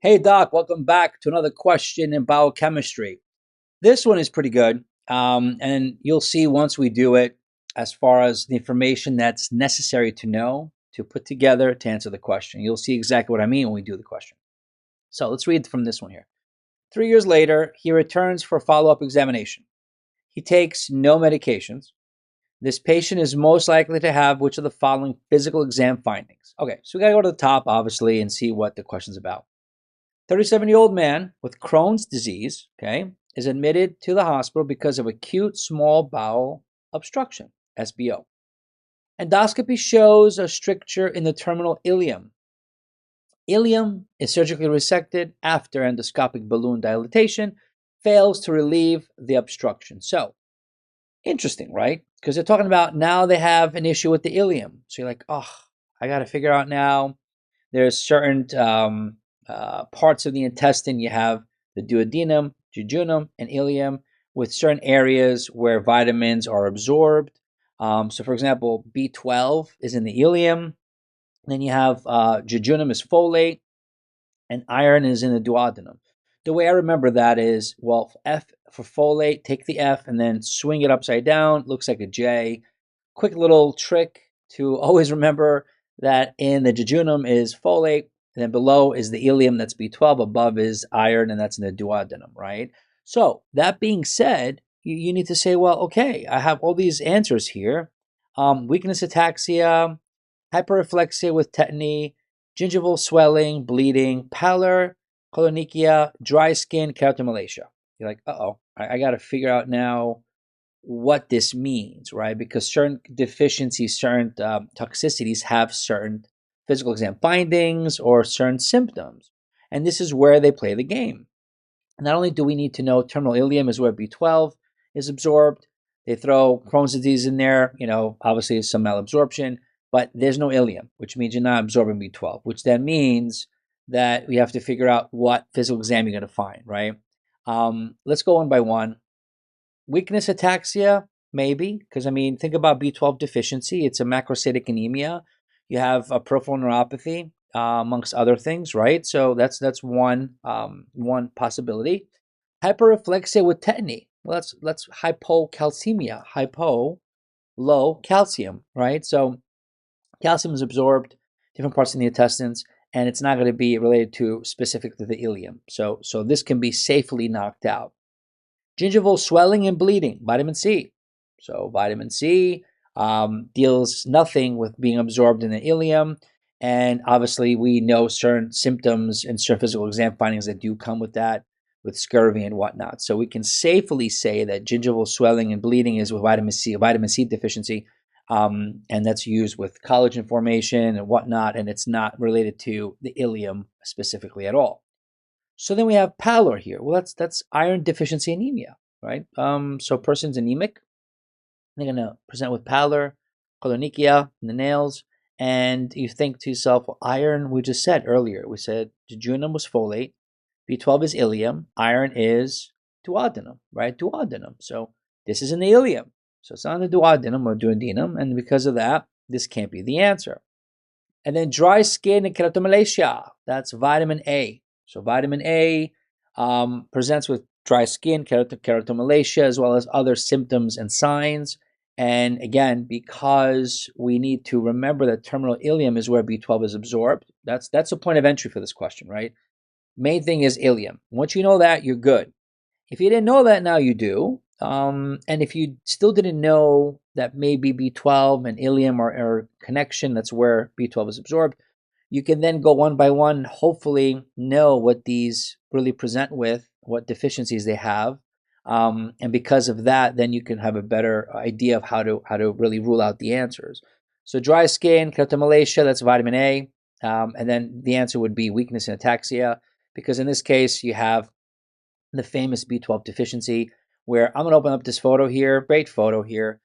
Hey Doc, welcome back to another question in biochemistry. This one is pretty good, and you'll see once we do it as far as the information that's necessary to know to put together to answer the question. You'll see exactly what I mean when we do the question. So let's read from this one here. 3 years later, he returns for follow-up examination. He takes no medications. This patient is most likely to have which of the following physical exam findings? Okay, so we got to go to the top, obviously, and see what the question's about. 37-year-old man with Crohn's disease, okay, is admitted to the hospital because of acute small bowel obstruction, SBO. Endoscopy shows a stricture in the terminal ileum. Ileum is surgically resected after endoscopic balloon dilatation, fails to relieve the obstruction. So, interesting, right? Because they're talking about now they have an issue with the ileum. So you're like, oh, I got to figure out now. There's certain parts of the intestine. You have the duodenum, jejunum, and ileum with certain areas where vitamins are absorbed. So, for example, B12 is in the ileum. Then you have jejunum is folate, and iron is in the duodenum. The way I remember that is, well, F for folate, take the F and then swing it upside down. Looks like a J. Quick little trick to always remember that in the jejunum is folate, and then below is the ileum, that's B12, above is iron, and that's in the duodenum, right? So that being said, you need to say, well, okay, I have all these answers here. Weakness, ataxia, hyperreflexia with tetany, gingival swelling, bleeding, pallor, cholonychia, dry skin, keratomalacia. You're like, uh-oh, I got to figure out now what this means, right? Because certain deficiencies, certain toxicities have certain physical exam findings or certain symptoms. And this is where they play the game. Not only do we need to know terminal ileum is where B12 is absorbed, they throw Crohn's disease in there, obviously some malabsorption, but there's no ileum, which means you're not absorbing B12, which then means that we have to figure out what physical exam you're going to find, right? Let's go one by one. Weakness, ataxia, maybe, because think about B12 deficiency. It's a macrocytic anemia. You have a peripheral neuropathy, amongst other things, right? So that's one possibility. Hyperreflexia with tetany. Well, that's hypocalcemia. Hypo, low calcium, right? So calcium is absorbed different parts in the intestines, and it's not going to be related to specifically the ileum. So this can be safely knocked out. Gingival swelling and bleeding, vitamin C. So vitamin C deals nothing with being absorbed in the ileum. And obviously we know certain symptoms and certain physical exam findings that do come with that, with scurvy and whatnot. So we can safely say that gingival swelling and bleeding is with vitamin C deficiency. And that's used with collagen formation and whatnot. And it's not related to the ileum specifically at all. So then we have pallor here. Well, that's iron deficiency anemia, right? So person's anemic. They're going to present with pallor, cholonychia in the nails, and you think to yourself, well, iron, we just said earlier, we said jejunum was folate, B12 is ileum, iron is duodenum, right? Duodenum. So this is in the ileum. So it's on the duodenum or duodenum, and because of that, this can't be the answer. And then dry skin and keratomalacia, that's vitamin A. So vitamin A presents with dry skin, keratomalacia, as well as other symptoms and signs. And again, because we need to remember that terminal ileum is where B12 is absorbed, that's the point of entry for this question, right? Main thing is ileum. Once you know that, you're good. If you didn't know that, now you do. And if you still didn't know that maybe B12 and ileum are connection, that's where B12 is absorbed, you can then go one by one, hopefully know what these really present with, what deficiencies they have. And because of that, then you can have a better idea of how to really rule out the answers. So dry skin, keratomalacia, that's vitamin A. And then the answer would be weakness and ataxia, because in this case, you have the famous B12 deficiency, where I'm going to open up this photo here. Great photo here.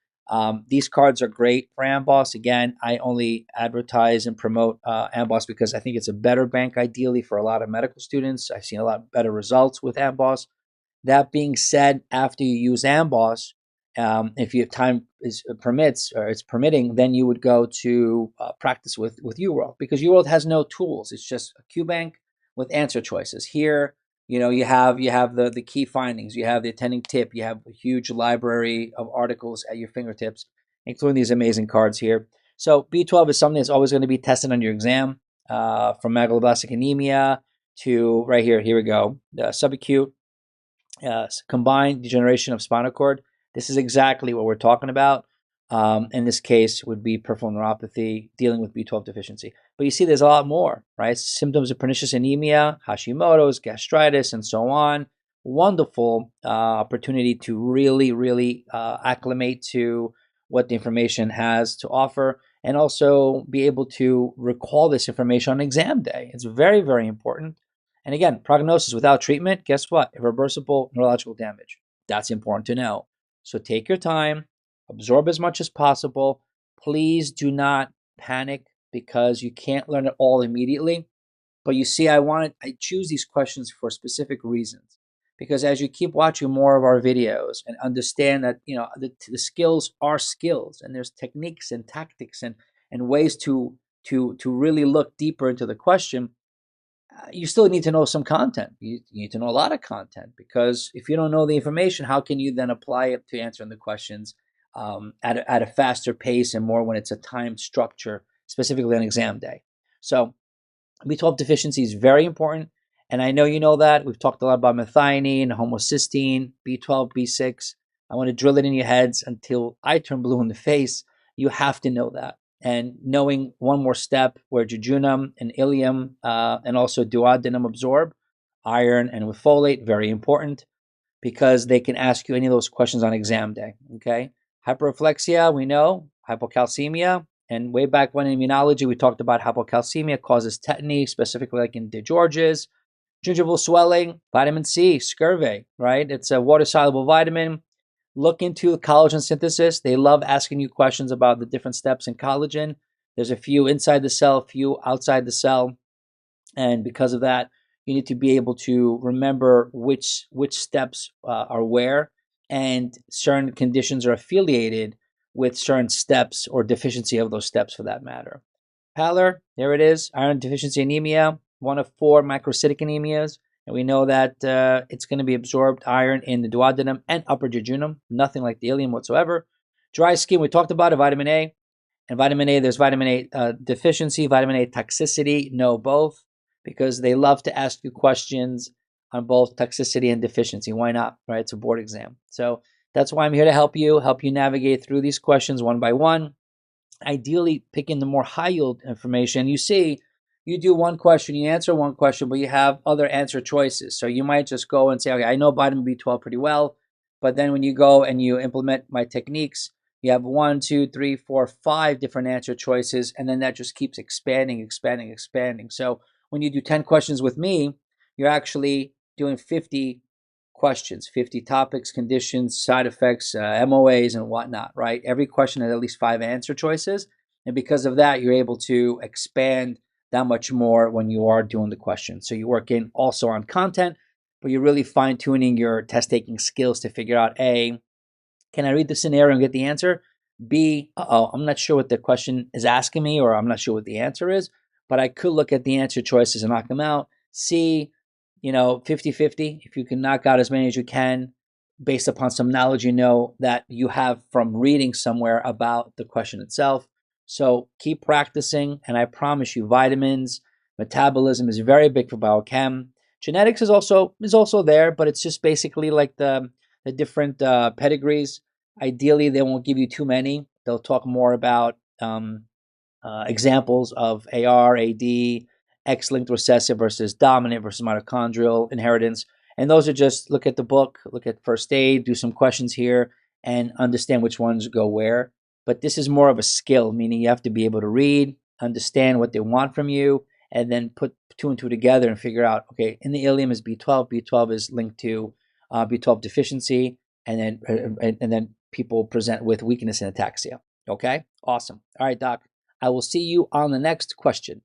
These cards are great for AMBOSS. Again, I only advertise and promote AMBOSS because I think it's a better bank ideally for a lot of medical students. I've seen a lot better results with AMBOSS. That being said, after you use AMBOSS, if your time permits or it's permitting, then you would go to practice with UWorld, because UWorld has no tools. It's just a QBank, with answer choices. Here, you have the key findings, you have the attending tip, you have a huge library of articles at your fingertips, including these amazing cards here. So B12 is something that's always going to be tested on your exam, from megaloblastic anemia to right here. Here we go. Subacute combined degeneration of spinal cord. This is exactly what we're talking about. In this case, would be peripheral neuropathy dealing with B12 deficiency. But you see, there's a lot more, right? Symptoms of pernicious anemia, Hashimoto's, gastritis, and so on. Wonderful opportunity to really, really acclimate to what the information has to offer, and also be able to recall this information on exam day. It's very, very important. And again, prognosis without treatment, guess what? Irreversible neurological damage. That's important to know. So take your time, absorb as much as possible. Please do not panic because you can't learn it all immediately. But you see, I choose these questions for specific reasons. Because as you keep watching more of our videos and understand that, the skills are skills, and there's techniques and tactics and ways to really look deeper into the question, you still need to know some content. You need to know a lot of content, because if you don't know the information, how can you then apply it to answering the questions at a faster pace and more when it's a timed structure, specifically on exam day? So B12 deficiency is very important. And I know you know that. We've talked a lot about methionine, homocysteine, B12, B6. I want to drill it in your heads until I turn blue in the face. You have to know that. And knowing one more step where jejunum and ileum and also duodenum absorb iron, and with folate, very important, because they can ask you any of those questions on exam day. Okay. Hyperreflexia, we know. Hypocalcemia. And way back when in immunology, we talked about hypocalcemia causes tetany, specifically like in DeGeorge's. Gingival swelling, vitamin C, scurvy, right? It's a water-soluble vitamin. Look into collagen synthesis. They love asking you questions about the different steps in collagen. There's a few inside the cell, a few outside the cell. And because of that, you need to be able to remember which steps are where, and certain conditions are affiliated with certain steps or deficiency of those steps for that matter. Pallor, there it is, iron deficiency anemia, one of 4 microcytic anemias. And we know that it's going to be absorbed iron in the duodenum and upper jejunum, nothing like the ileum whatsoever. Dry skin, we talked about it, vitamin A. And vitamin A, there's vitamin A deficiency, vitamin A toxicity, no both, because they love to ask you questions on both toxicity and deficiency. Why not, right? It's a board exam. So that's why I'm here to help you navigate through these questions one by one. Ideally, picking the more high yield information. You see, you do one question, you answer one question, but you have other answer choices. So you might just go and say, okay, I know vitamin B12 pretty well, but then when you go and you implement my techniques, you have 1, 2, 3, 4, 5 different answer choices, and then that just keeps expanding, expanding, expanding. So when you do 10 questions with me, you're actually doing 50 questions, 50 topics, conditions, side effects, MOAs, and whatnot, right? Every question has at least 5 answer choices. And because of that, you're able to expand that much more when you are doing the question. So you work in also on content, but you're really fine tuning your test taking skills to figure out A, can I read the scenario and get the answer? B, I'm not sure what the question is asking me, or I'm not sure what the answer is, but I could look at the answer choices and knock them out. C, 50-50. If you can knock out as many as you can based upon some knowledge that you have from reading somewhere about the question itself. So keep practicing, and I promise you, vitamins, metabolism is very big for biochem. Genetics is also there, but it's just basically like the different pedigrees. Ideally, they won't give you too many. They'll talk more about examples of AR, AD, X-linked recessive versus dominant versus mitochondrial inheritance. And those are just look at the book, look at first aid, do some questions here, and understand which ones go where. But this is more of a skill, meaning you have to be able to read, understand what they want from you, and then put 2 and 2 together and figure out, okay, in the ileum is B12. B12 is linked to B12 deficiency, and then people present with weakness and ataxia. Okay, awesome. All right, Doc. I will see you on the next question.